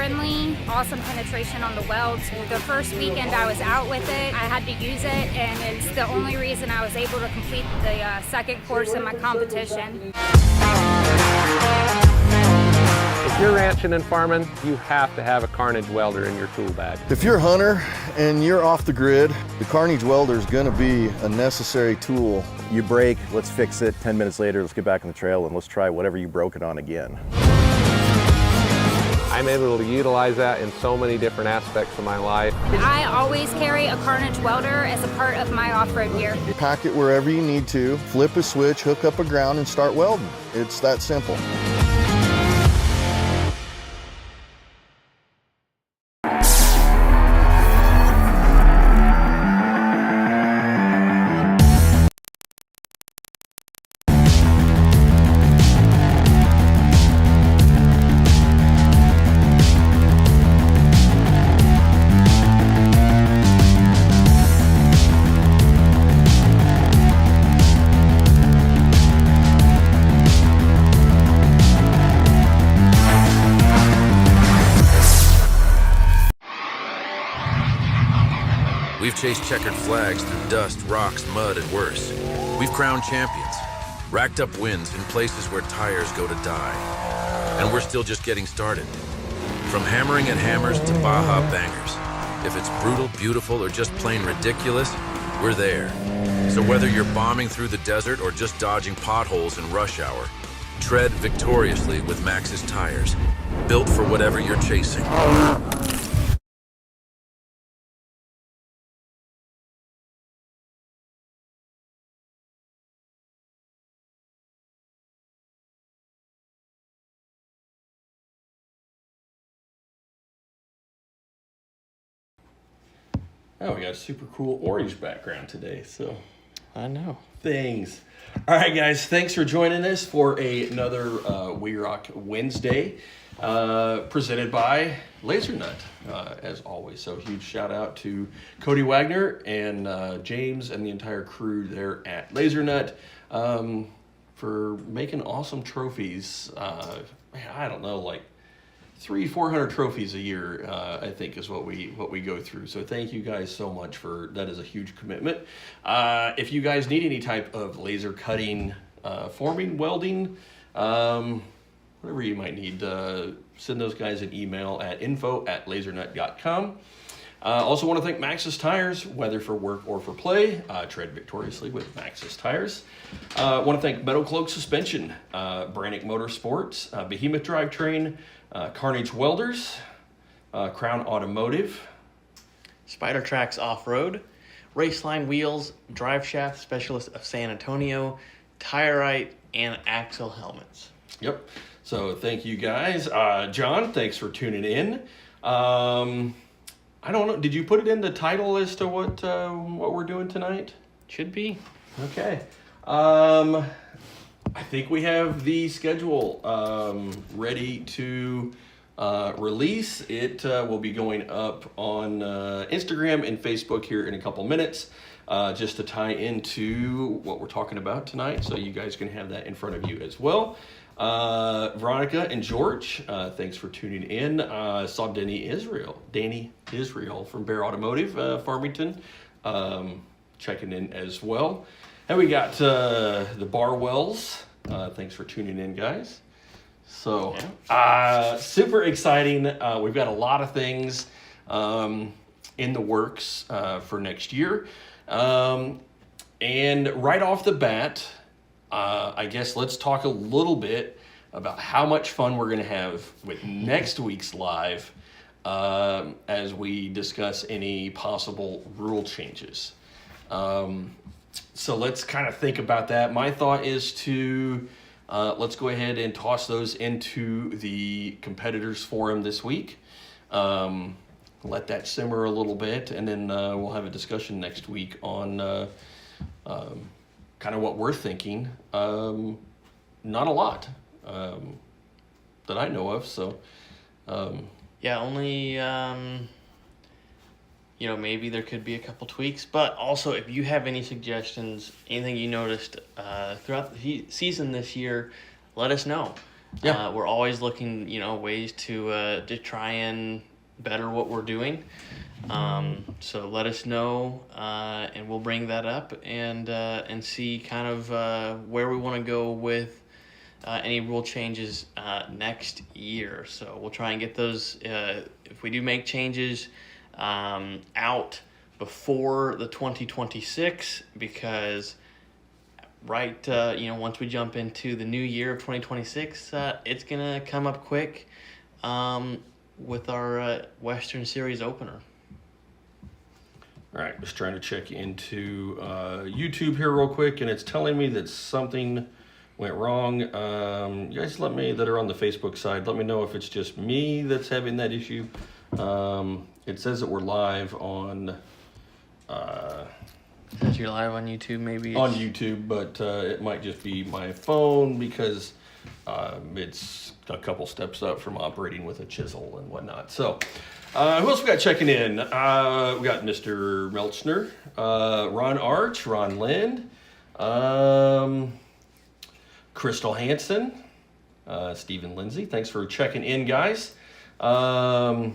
friendly, awesome penetration on the welds. The first weekend I was out with it, I had to use it, and it's the only reason I was able to complete the second course in my competition. If you're ranching and farming, you have to have a Carnage welder in your tool bag. If you're a hunter and you're off the grid, the Carnage welder is going to be a necessary tool. You break, let's fix it. 10 minutes later, let's get back on the trail and let's try whatever you broke it on again. I'm able to utilize that in so many different aspects of my life. I always carry a Carnage welder as a part of my off-road gear. Pack it wherever you need to, flip a switch, hook up a ground, and start welding. It's that simple. We've chased checkered flags through dust, rocks, mud, and worse. We've crowned champions, racked up wins in places where tires go to die. And we're still just getting started. From hammering at hammers to Baja bangers. If it's brutal, beautiful, or just plain ridiculous, we're there. So whether you're bombing through the desert or just dodging potholes in rush hour, tread victoriously with Maxxis tires, built for whatever you're chasing. Oh, we got a super cool orange background today, so I know. things. All right, guys, thanks for joining us for another WERock Wednesday, presented by Laser Nut, as always. So huge shout out to Cody Wagner and James and the entire crew there at Laser Nut for making awesome trophies. I don't know, like 300-400 trophies a year, I think is what we go through. So thank you guys so much for that. Is a huge commitment. If you guys need any type of laser cutting, forming, welding, whatever you might need, send those guys an email at info@lasernut.com. Also want to thank Maxxis Tires, whether for work or for play. Tread victoriously with Maxxis Tires. Want to thank Metal Cloak Suspension, Brannick Motorsports, Behemoth Drivetrain, Carnage Welders, Crown Automotive, Spider Tracks Off-Road, Raceline Wheels, Drive Shaft Specialist of San Antonio, Tire-Rite, and Axle Helmets. Yep. So thank you guys. John, thanks for tuning in. I don't know. Did you put it in the title as to what we're doing tonight? Should be. Okay. I think we have the schedule ready to release. It will be going up on Instagram and Facebook here in a couple minutes, just to tie into what we're talking about tonight. So you guys can have that in front of you as well. Veronica and George, thanks for tuning in. Saw Danny Israel from Bear Automotive, Farmington, checking in as well. And we got the Barwells. Thanks for tuning in, guys. So, super exciting. We've got a lot of things in the works for next year. And right off the bat, I guess let's talk a little bit about how much fun we're going to have with next week's live as we discuss any possible rule changes. So let's kind of think about that. My thought is to let's go ahead and toss those into the competitors forum this week. Let that simmer a little bit, and then we'll have a discussion next week on kind of what we're thinking. Not a lot that I know of. So Only maybe there could be a couple tweaks, but also if you have any suggestions, anything you noticed throughout the season this year, let us know. Yeah. We're always looking, ways to try and better what we're doing. So let us know, and we'll bring that up and see kind of where we want to go with any rule changes next year. So we'll try and get those, if we do make changes, out before the 2026, because once we jump into the new year of 2026, it's gonna come up quick with our Western Series opener. All right, just trying to check into YouTube here real quick, and it's telling me that something went wrong. You guys that are on the Facebook side, let me know if it's just me that's having that issue. It says that we're live on... Since you're live on YouTube, maybe on YouTube, but it might just be my phone because it's a couple steps up from operating with a chisel and whatnot. So, who else we got checking in? We got Mr. Melchner, Ron Arch, Ron Lind, Crystal Hansen, Stephen Lindsay. Thanks for checking in, guys. All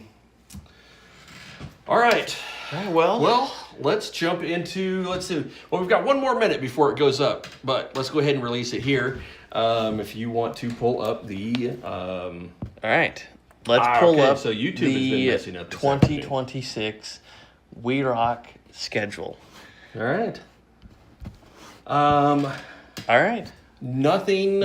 right. Well, let's jump into, let's see. Well, we've got one more minute before it goes up, but let's go ahead and release it here. If you want to pull up the... All right. Let's pull up so YouTube has been messing up this 2026 WERock schedule. All right. All right. Nothing...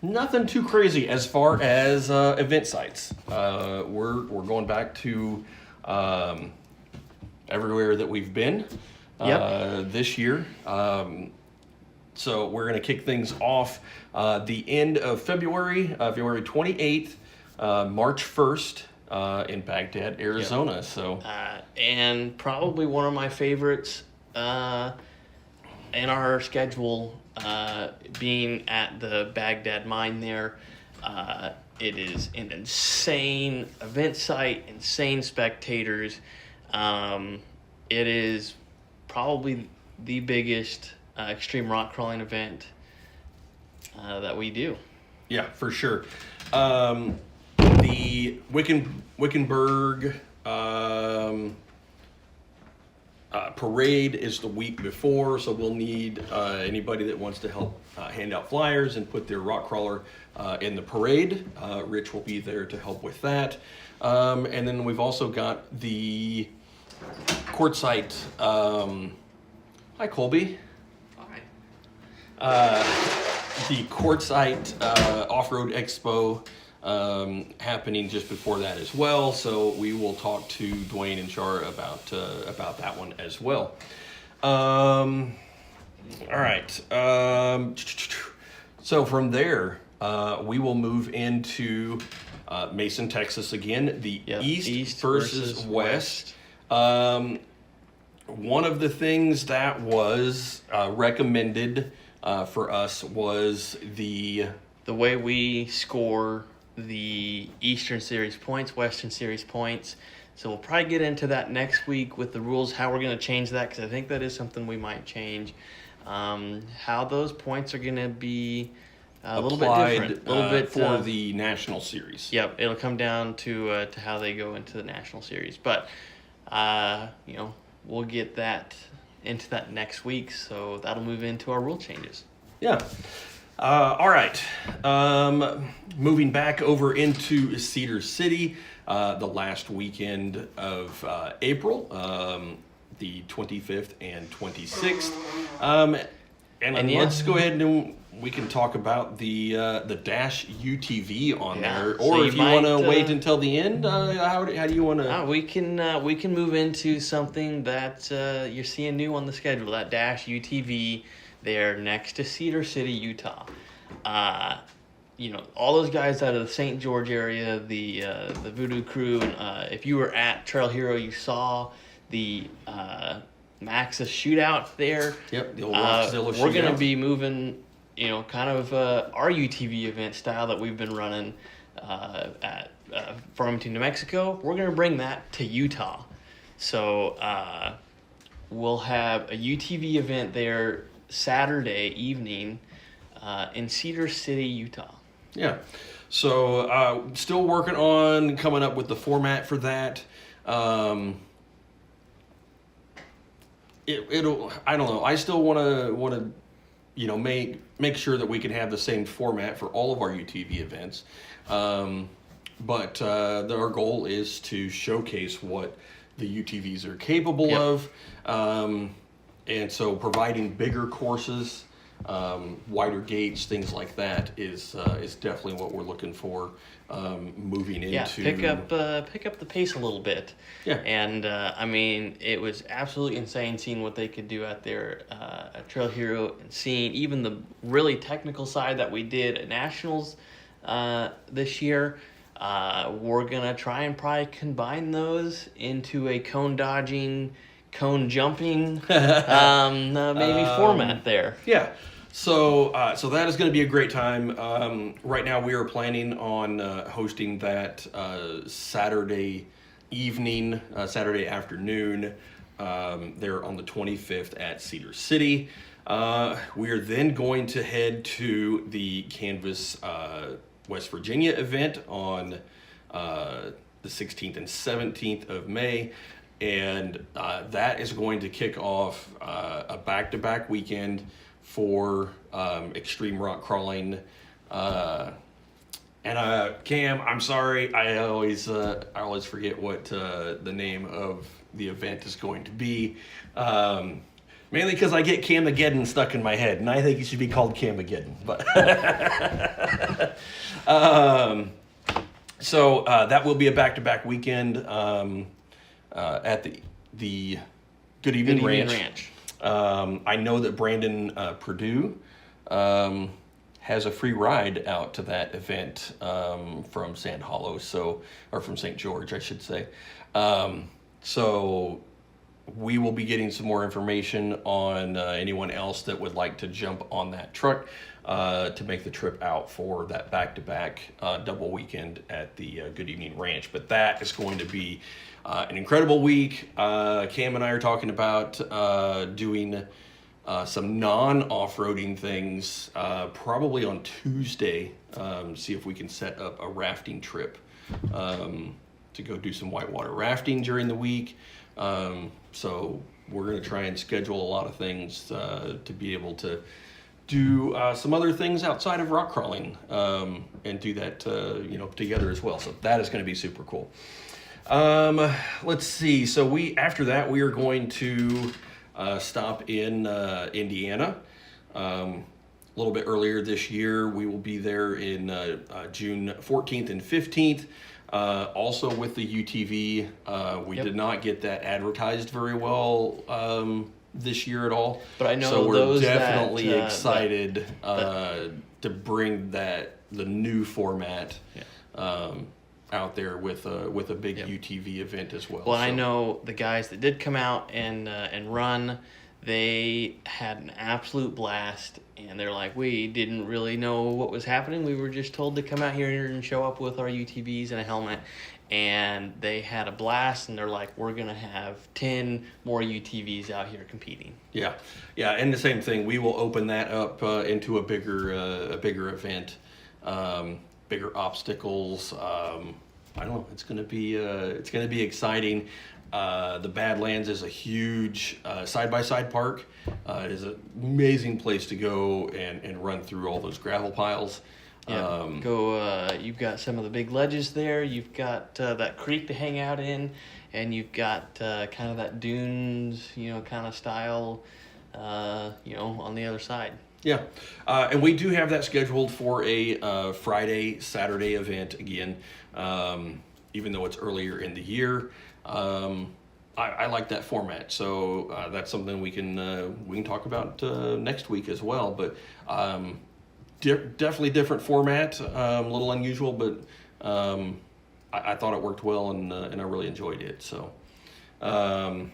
Nothing too crazy as far as event sites. We're going back to everywhere that we've been this year. So we're going to kick things off the end of February, February 28th, March 1st in Baghdad, Arizona. Yep. So and probably one of my favorites in our schedule, being at the Baghdad mine there. It is an insane event site, insane spectators. It is probably the biggest extreme rock crawling event that we do. Yeah, for sure. The Wickenburg parade is the week before, so we'll need anybody that wants to help hand out flyers and put their rock crawler in the parade. Rich will be there to help with that. And then we've also got the quartzite. Hi, Colby. Hi. The quartzite off-road expo happening just before that as well. So we will talk to Dwayne and Char about that one as well. All right. So from there, we will move into Mason, Texas again. The East versus West. One of the things that was recommended for us was the way we score the Eastern Series points, Western Series points. So we'll probably get into that next week with the rules, how we're going to change that, because I think that is something we might change. How those points are going to be a little bit different. A little bit for the National Series. Yep, it'll come down to how they go into the National Series. But, we'll get that into that next week, so that'll move into our rule changes. Yeah. All right. Moving back over into Cedar City, the last weekend of April, the 25th and 26th. Let's go ahead and we can talk about the Dash UTV on there, or so if you want to wait until the end, how do you want to? We can move into something that you're seeing new on the schedule. That Dash UTV there next to Cedar City, Utah. All those guys out of the St. George area, the Voodoo Crew. If you were at Trail Hero, you saw the Maxis shootout there. Yep, the old Rockzilla shootout. We're going to be moving, kind of our UTV event style that we've been running at Farmington, New Mexico. We're going to bring that to Utah. So we'll have a UTV event there Saturday evening in Cedar City, Utah. Yeah. So still working on coming up with the format for that. It'll I don't know. I still want to make sure that we can have the same format for all of our UTV events. But our goal is to showcase what the UTVs are capable of. And so providing bigger courses, wider gates, things like that is definitely what we're looking for moving into. Yeah, pick up the pace a little bit. Yeah. And I mean, it was absolutely insane seeing what they could do out there at Trail Hero, and seeing even the really technical side that we did at Nationals this year. We're gonna try and probably combine those into a cone dodging, cone jumping maybe format there. Yeah. So that is going to be a great time. Right now we are planning on hosting that Saturday evening, Saturday afternoon, there on the 25th at Cedar City. We are then going to head to the Canvas West Virginia event on the 16th and 17th of May. And that is going to kick off a back-to-back weekend for extreme rock crawling. And Cam, I'm sorry, I always forget what the name of the event is going to be. Mainly because I get Camageddon stuck in my head, and I think it should be called Camageddon. But so that will be a back-to-back weekend at the Good Evening Ranch. I know that Brandon Purdue has a free ride out to that event from Sand Hollow, or from St. George, I should say. So we will be getting some more information on anyone else that would like to jump on that truck to make the trip out for that back-to-back double weekend at the Good Evening Ranch. But that is going to be an incredible week. Cam and I are talking about doing some non-off-roading things probably on Tuesday. See if we can set up a rafting trip to go do some whitewater rafting during the week. So we're going to try and schedule a lot of things to be able to do some other things outside of rock crawling and do that together as well. So that is going to be super cool. Let's see. So after that we are going to stop in Indiana. A little bit earlier this year, we will be there in June 14th and 15th. Also with the UTV, we did not get that advertised very well this year at all. But I know so we're those definitely excited to bring the new format out there with a big UTV event as well. Well, I know the guys that did come out and run, they had an absolute blast, and they're like, we didn't really know what was happening. We were just told to come out here and show up with our UTVs and a helmet, and they had a blast, and they're like, we're going to have 10 more UTVs out here competing. Yeah, and the same thing. We will open that up into a bigger event, bigger obstacles. I don't know. It's going to be exciting. The Badlands is a huge side-by-side park. It is an amazing place to go and run through all those gravel piles. Yeah, you've got some of the big ledges there. You've got that creek to hang out in, and you've got kind of that dunes, kind of style, on the other side. Yeah, and we do have that scheduled for a Friday, Saturday event again, even though it's earlier in the year. I like that format, so that's something we can talk about next week as well. But definitely different format, a little unusual, but I thought it worked well, and I really enjoyed it. So, all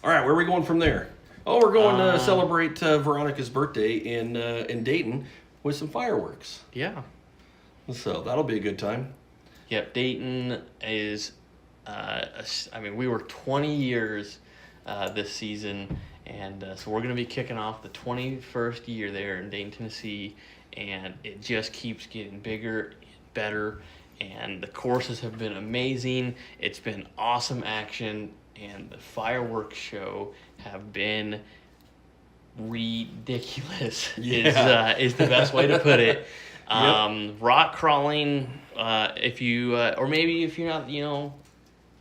right, where are we going from there? Oh, we're going to celebrate Veronica's birthday in Dayton with some fireworks. Yeah. So that'll be a good time. Yep, Dayton is, we were 20 years this season, and so we're going to be kicking off the 21st year there in Dayton, Tennessee, and it just keeps getting bigger and better. And the courses have been amazing. It's been awesome action, and the fireworks show have been ridiculous. Is the best way to put it. Rock crawling, if you or maybe if you're not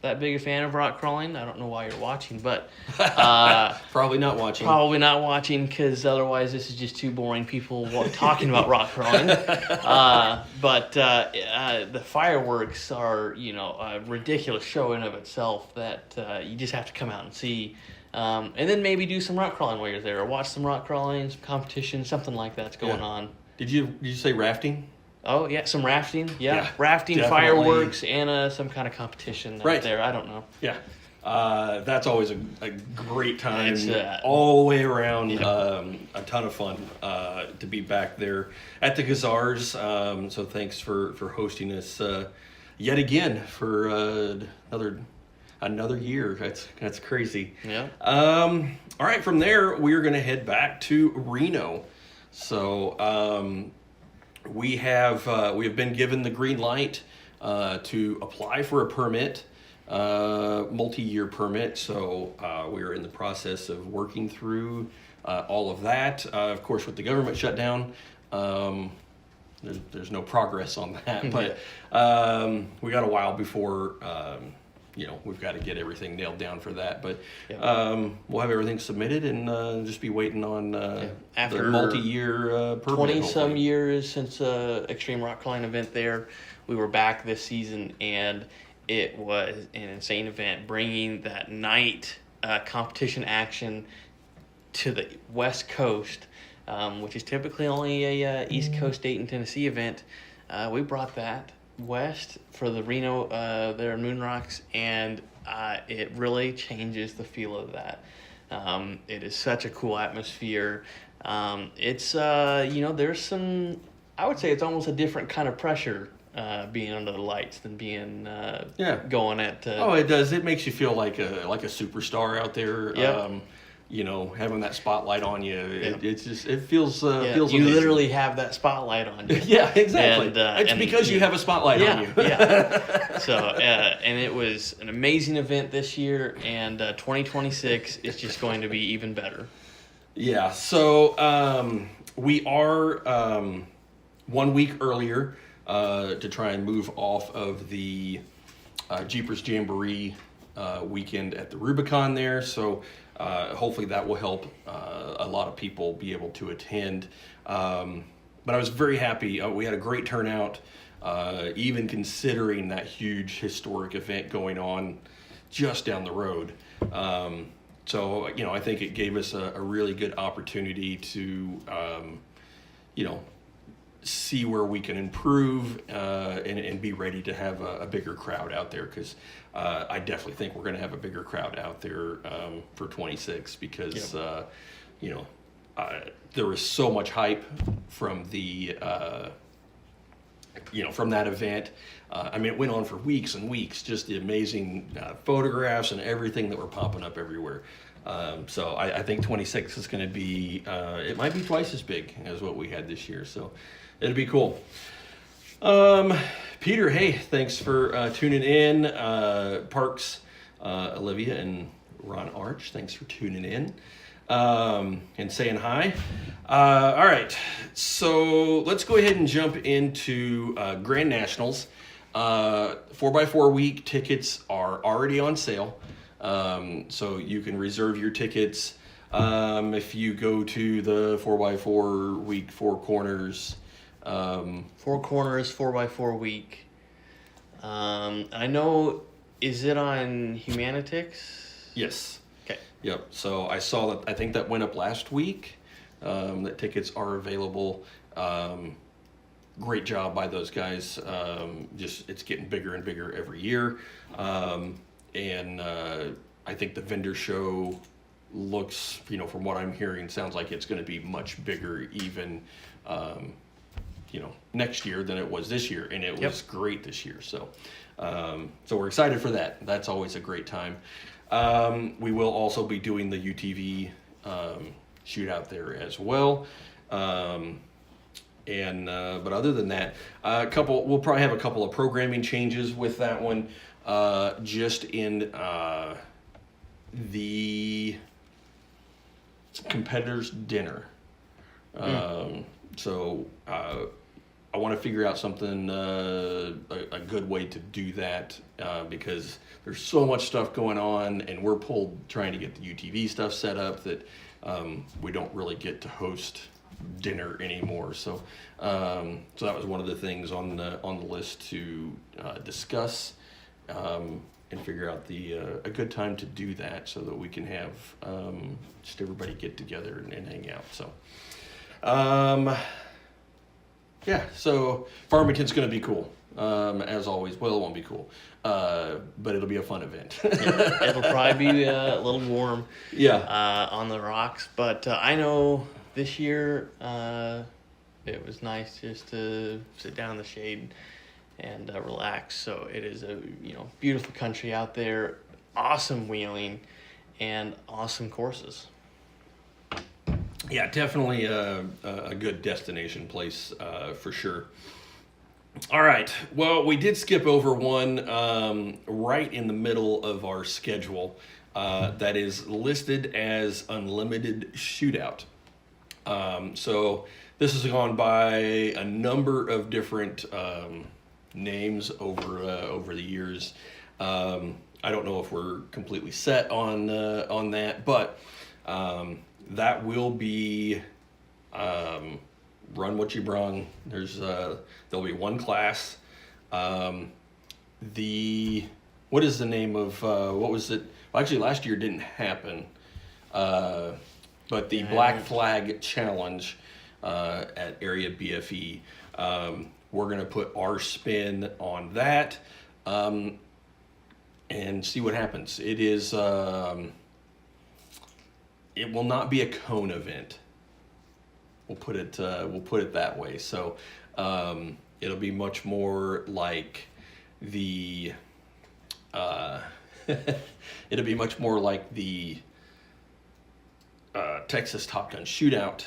that big a fan of rock crawling, I don't know why you're watching, but Probably not watching because otherwise this is just too boring, people talking about rock crawling. But the fireworks are a ridiculous show in of itself that you just have to come out and see. And then maybe do some rock crawling while you're there, or watch some rock crawling, some competition, something like that's going on. Did you say rafting? Oh yeah, some rafting. Yeah, rafting, definitely. Fireworks, and some kind of competition out there. I don't know. Yeah, that's always a great time. It's, all the way around. A ton of fun to be back there at the Gazars. So thanks for hosting us yet again for another year. That's crazy. Yeah. All right, from there we're gonna head back to Reno. So we have been given the green light to apply for a permit, multi-year permit. So we're in the process of working through all of that. Of course, with the government shutdown, there's no progress on that. But we got a while before. We've got to get everything nailed down for that, but we'll have everything submitted and just be waiting on After the multi-year permit. 20-some years since Extreme Rock Climbing event there, we were back this season, and it was an insane event, bringing that night competition action to the West Coast, which is typically only a East Coast Dayton, Tennessee event. We brought that west for the Reno there in Moon Rocks, and it really changes the feel of that. It is such a cool atmosphere. It's there's some, I would say it's almost a different kind of pressure being under the lights than being going at it does. It makes you feel like a superstar out there. Yep. Having that spotlight on you, it feels you amazing. literally have that spotlight on you. Yeah, exactly. And, it's because you have a spotlight on you. So, and it was an amazing event this year, and 2026 is just going to be even better. Yeah, so we are 1 week earlier to try and move off of the Jeepers Jamboree weekend at the Rubicon there. So hopefully that will help a lot of people be able to attend. But I was very happy. We had a great turnout, even considering that huge historic event going on just down the road. So, I think it gave us a really good opportunity to, see where we can improve and be ready to have a bigger crowd out there, because I definitely think we're going to have a bigger crowd out there for 26 because, there was so much hype from the, from that event. It went on for weeks and weeks, just the amazing photographs and everything that were popping up everywhere. So I think 26 is going to be, it might be twice as big as what we had this year. So it'll be cool. Peter, hey, thanks for tuning in. Parks, Olivia, and Ron Arch, thanks for tuning in and saying hi. All right, so let's go ahead and jump into Grand Nationals. 4x4 week tickets are already on sale. So you can reserve your tickets if you go to the 4x4 week Four Corners. Four Corners 4x4 week. I know, is it on Humanitix? Yes. Okay. Yep. So I saw that, I think that went up last week, that tickets are available. Great job by those guys. Just, it's getting bigger and bigger every year. And I think the vendor show looks, from what I'm hearing, sounds like it's going to be much bigger even, next year than it was this year. And it was great this year. So, so we're excited for that. That's always a great time. We will also be doing the UTV shootout there as well. But other than that, we'll probably have a couple of programming changes with that one, just in the competitors' dinner. So I want to figure out something, a good way to do that, because there's so much stuff going on, and we're pulled trying to get the UTV stuff set up that we don't really get to host dinner anymore. So so that was one of the things on the list to discuss, and figure out a good time to do that, so that we can have just everybody get together and hang out. So yeah, so Farmington's going to be cool, as always. Well, it won't be cool, but it'll be a fun event. Yeah, it'll probably be a little warm. Yeah. On the rocks, but I know this year it was nice just to sit down in the shade and relax. So it is a beautiful country out there, awesome wheeling, and awesome courses. Yeah, definitely a good destination place, for sure. All right. Well, we did skip over one right in the middle of our schedule that is listed as Unlimited Shootout. So this has gone by a number of different names over the years. I don't know if we're completely set on that, but that will be run what you brung. There'll be one class. What is the name of what was it? Well, actually, last year didn't happen. But the Black Flag Challenge at Area BFE, we're going to put our spin on that, and see what happens. It is. It will not be a cone event. We'll put it that way. So it'll be much more like the. It'll be much more like the Texas Top Gun Shootout.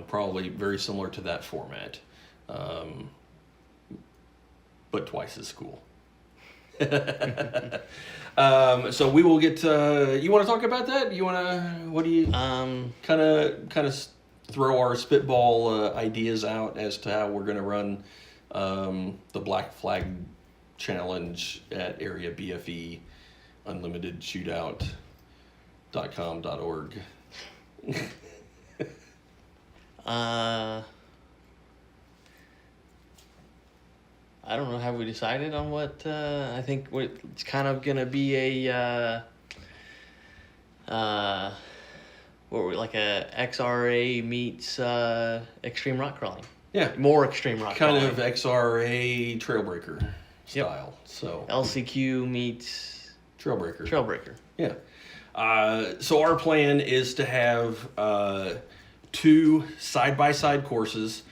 Probably very similar to that format, but twice as cool. So we will get. You want to talk about that? What do you kind of throw our spitball ideas out as to how we're going to run the Black Flag Challenge at Area BFE, Unlimited Shootout.com.org. I don't know. Have we decided on what? I think it's kind of gonna be like a XRA meets extreme rock crawling. Yeah, more extreme rock kind crawling. of XRA Trailbreaker style. Yep. So LCQ meets Trailbreaker. Yeah. So our plan is to have 2 side-by-side courses.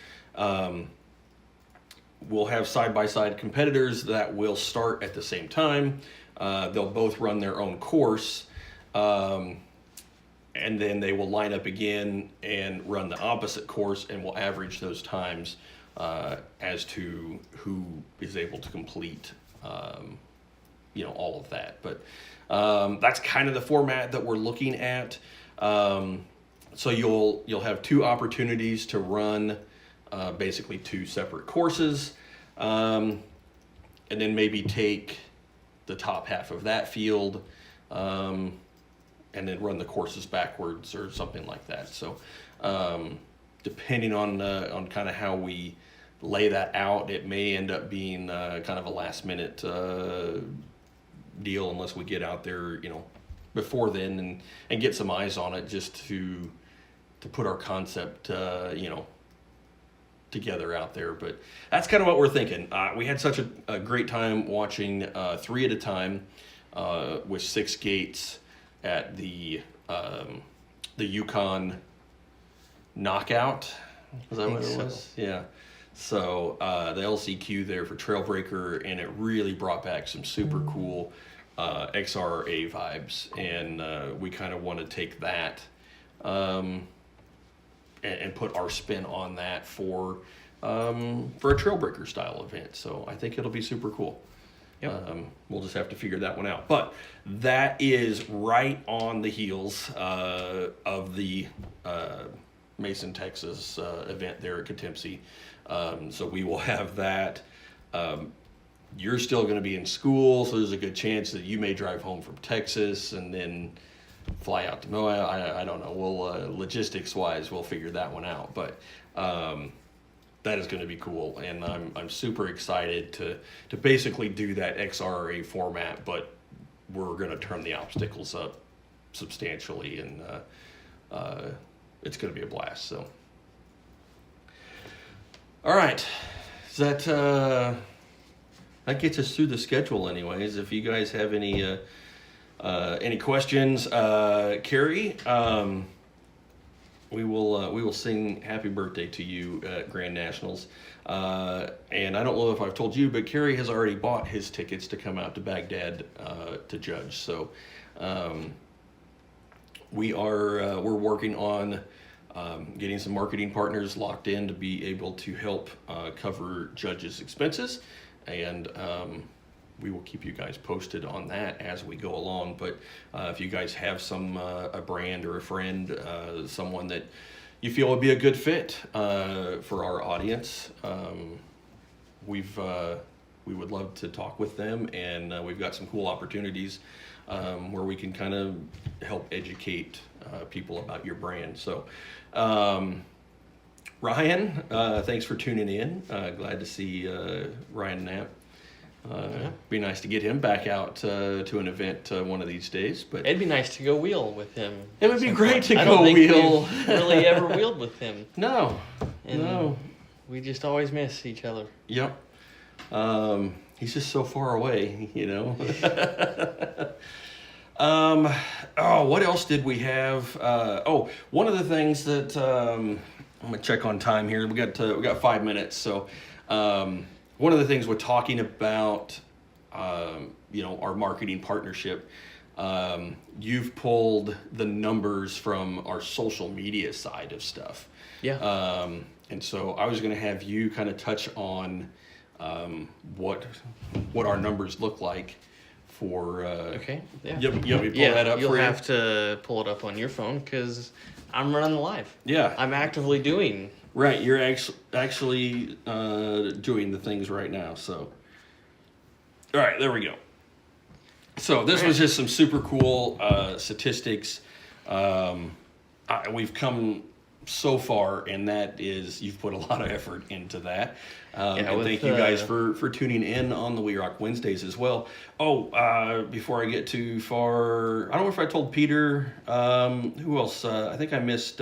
We'll have side-by-side competitors that will start at the same time. They'll both run their own course, and then they will line up again and run the opposite course, and we'll average those times as to who is able to complete all of that. But that's kind of the format that we're looking at. So you'll have 2 opportunities to run basically 2 separate courses, and then maybe take the top half of that field, and then run the courses backwards or something like that. So depending on kind of how we lay that out, it may end up being kind of a last minute deal, unless we get out there before then and get some eyes on it, just to put our concept together out there. But that's kind of what we're thinking. We had such a great time watching 3 at a time with 6 gates at the Yukon Knockout. Is that what it was? Yeah. So the LCQ there for Trailbreaker, and it really brought back some super cool XRA vibes, and we kind of want to take that and put our spin on that for a Trailbreaker style event. So I think it'll be super cool. Yep. We'll just have to figure that one out. But that is right on the heels of the Mason, Texas event there at Catempsy. So we will have that. You're still going to be in school, so there's a good chance that you may drive home from Texas and then fly out to Moab. I don't know. We'll logistics-wise, we'll figure that one out. But that is going to be cool, and I'm super excited to basically do that XRA format, but we're going to turn the obstacles up substantially, and it's going to be a blast. So, all right, is that gets us through the schedule, anyways. If you guys have any questions, Carrie. We will sing happy birthday to you at Grand Nationals. And I don't know if I've told you, but Kerry has already bought his tickets to come out to Baghdad to judge. So we're working on getting some marketing partners locked in to be able to help cover judges' expenses. And we will keep you guys posted on that as we go along. But if you guys have a brand or a friend, someone that you feel would be a good fit for our audience, we would love to talk with them, and we've got some cool opportunities where we can kind of help educate people about your brand. So Ryan, thanks for tuning in. Glad to see Ryan Knapp. Be nice to get him back out to an event one of these days. But it'd be nice to go wheel with him. It would be great to I go don't think wheel. we've really ever wheeled with him. No. We just always miss each other. Yep. He's just so far away, you know. What else did we have? One of the things that I'm gonna check on time here. We got 5 minutes, so. One of the things we're talking about, our marketing partnership, you've pulled the numbers from our social media side of stuff. Yeah. And so I was going to have you kind of touch on what our numbers look like for. Okay. Yeah. You want me to pull that up you'll for you? have to pull it up on your phone because I'm running live. Yeah. I'm actively doing. Right, you're actually doing the things right now. So, all right, there we go. So this was just some super cool statistics. We've come so far, and that is you've put a lot of effort into that. And thank you guys for tuning in on the WERock Wednesdays as well. Before I get too far, I don't know if I told Peter. Who else? I think I missed.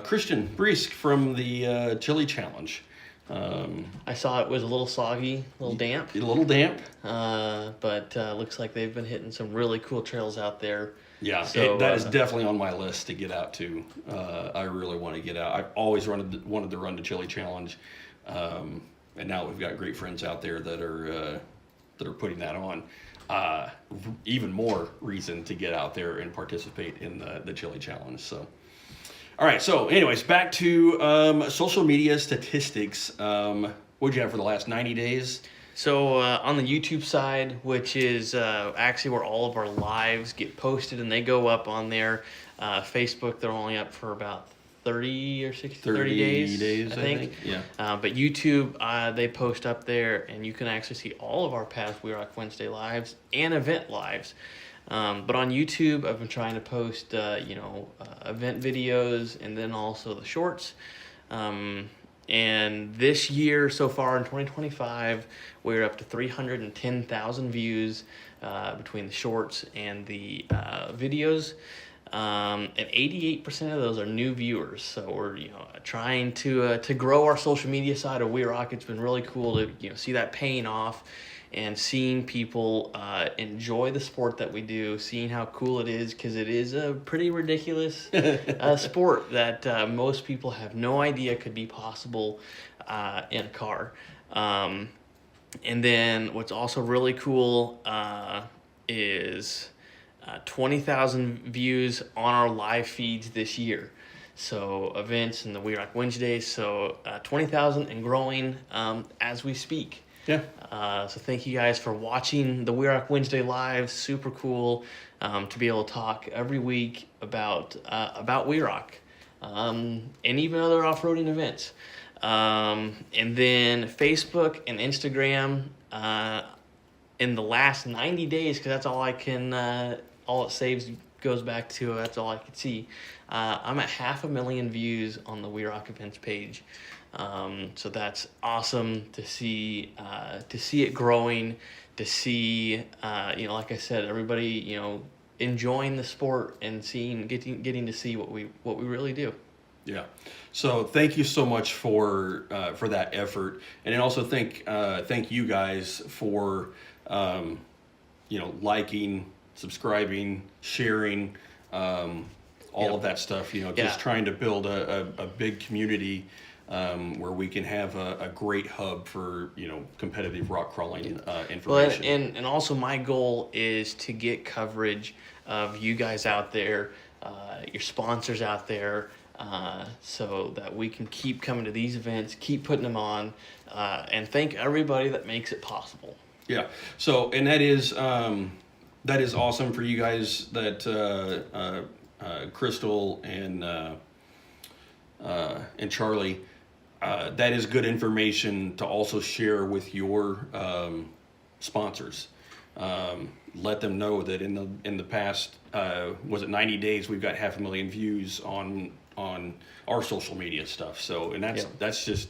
Christian Briesk from the Chili Challenge. I saw it was a little soggy, a little damp. A little damp. But looks like they've been hitting some really cool trails out there. Yeah, so, that is definitely on my list to get out to. I really want to get out. I've always wanted to run the Chili Challenge. And now we've got great friends out there that are putting that on. Even more reason to get out there and participate in the Chili Challenge. So. All right, so anyways, back to social media statistics. What'd you have for the last 90 days? So on the YouTube side, which is actually where all of our lives get posted and they go up on there. Facebook, they're only up for about 30 or 60, 30 days, I think. Yeah. But YouTube, they post up there, and you can actually see all of our past WERock Wednesday lives and event lives. But on YouTube, I've been trying to post, event videos and then also the shorts. And this year, so far in 2025, we're up to 310,000 views between the shorts and the videos. And 88% of those are new viewers. So we're trying to grow our social media side of WERock. It's been really cool to see that paying off. And seeing people enjoy the sport that we do, seeing how cool it is, because it is a pretty ridiculous sport that most people have no idea could be possible in a car. And then what's also really cool is 20,000 views on our live feeds this year. So events and the WERock Wednesdays. So 20,000 and growing as we speak. Yeah. So thank you guys for watching the WERock Wednesday Live. Super cool to be able to talk every week about WERock and even other off-roading events. And then Facebook and Instagram in the last 90 days, because that's all I can, all it saves goes back to, that's all I can see. I'm at 500,000 views on the WERock events page. So that's awesome to see it growing, to see, like I said, everybody, enjoying the sport and getting to see what we really do. Yeah. So thank you so much for that effort, and then also thank you guys for liking, subscribing, sharing, all of that stuff. Just trying to build a big community where we can have a great hub for competitive rock crawling information. Well, and also my goal is to get coverage of you guys out there, your sponsors out there. So that we can keep coming to these events, keep putting them on, and thank everybody that makes it possible. Yeah. So, and that is awesome for you guys that Crystal and Charlie. That is good information to also share with your sponsors. Let them know that in the past, was it 90 days, we've got 500,000 views on our social media stuff. So, and that's just,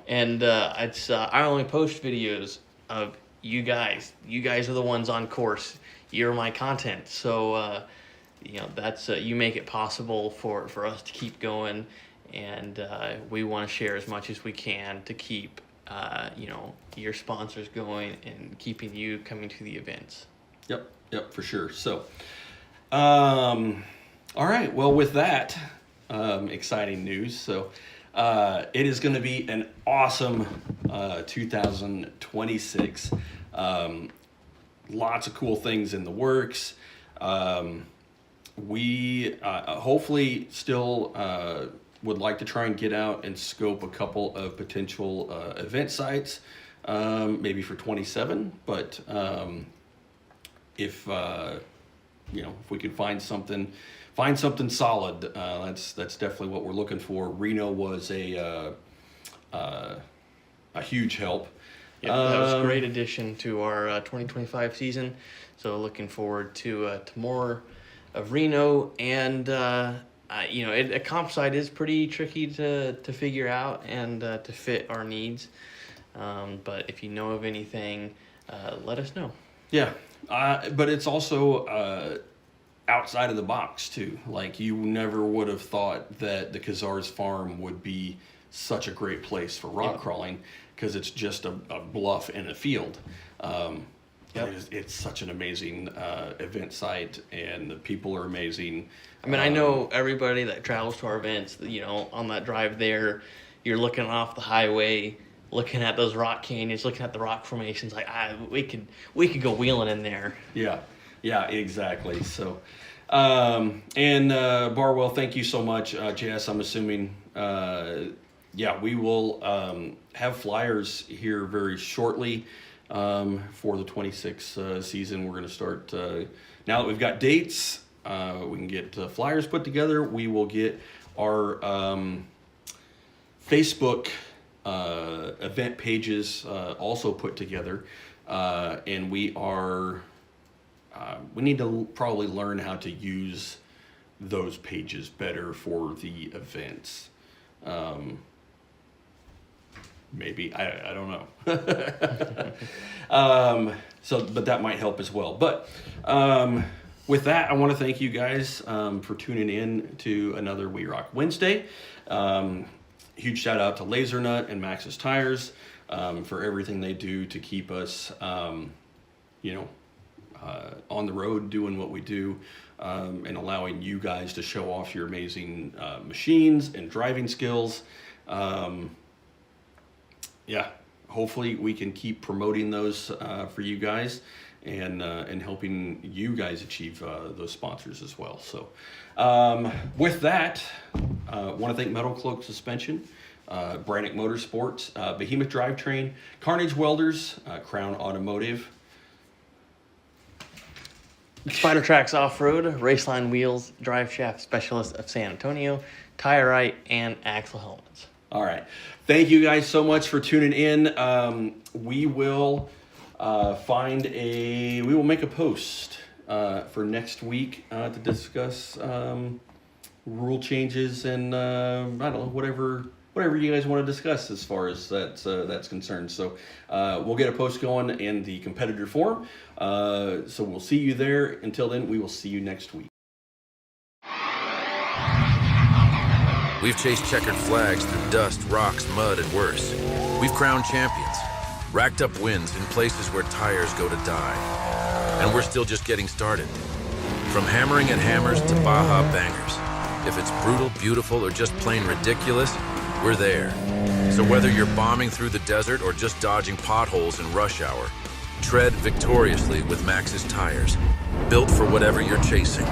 And I only post videos of you guys. You guys are the ones on course. You're my content. So, that's you make it possible for us to keep going, and we want to share as much as we can to keep your sponsors going and keeping you coming to the events. Yep, for sure. So, all right. Well, with that exciting news, so it is going to be an awesome 2026. Lots of cool things in the works. We hopefully still would like to try and get out and scope a couple of potential event sites, maybe for 27. But if we could find something solid, that's definitely what we're looking for. Reno was a huge help. Yeah, that was a great addition to our 2025 season. So looking forward to more of Reno, and a comp site is pretty tricky to figure out and to fit our needs. But if you know of anything, let us know. Yeah, but it's also outside of the box too. Like, you never would have thought that the Kazars Farm would be such a great place for rock crawling, because it's just a bluff and a field. It's such an amazing event site, and the people are amazing. I mean, I know everybody that travels to our events, on that drive there, you're looking off the highway, looking at those rock canyons, looking at the rock formations, like, we could go wheeling in there. Yeah, exactly. So, and Barwell, thank you so much. Jess, I'm assuming, we will have flyers here very shortly for the 26 season. We're going to start, now that we've got dates, we can get flyers put together. We will get our Facebook event pages also put together, and we need to probably learn how to use those pages better for the events. Maybe, I don't know. But that might help as well. But with that, I want to thank you guys for tuning in to another WERock Wednesday. Huge shout out to Laser Nut and Maxxis Tires for everything they do to keep us, on the road doing what we do, and allowing you guys to show off your amazing machines and driving skills. Hopefully we can keep promoting those for you guys, and helping you guys achieve those sponsors as well. So with that, Want to thank Metal Cloak Suspension, Brannick Motorsports, Behemoth Drivetrain, Carnage Welders, Crown Automotive, Spider Tracks Off-Road, Raceline Wheels, Drive Shaft Specialist of San Antonio, Tire Right, and Axle Helmets. All right. Thank you guys so much for tuning in. We will we will make a post for next week to discuss rule changes and I don't know, whatever you guys want to discuss as far as that's concerned. So we'll get a post going in the competitor forum. So we'll see you there. Until then, we will see you next week. We've chased checkered flags through dust, rocks, mud, and worse. We've crowned champions, racked up wins in places where tires go to die. And we're still just getting started. From hammering at hammers to Baja bangers. If it's brutal, beautiful, or just plain ridiculous, we're there. So whether you're bombing through the desert or just dodging potholes in rush hour, tread victoriously with Maxxis tires, built for whatever you're chasing.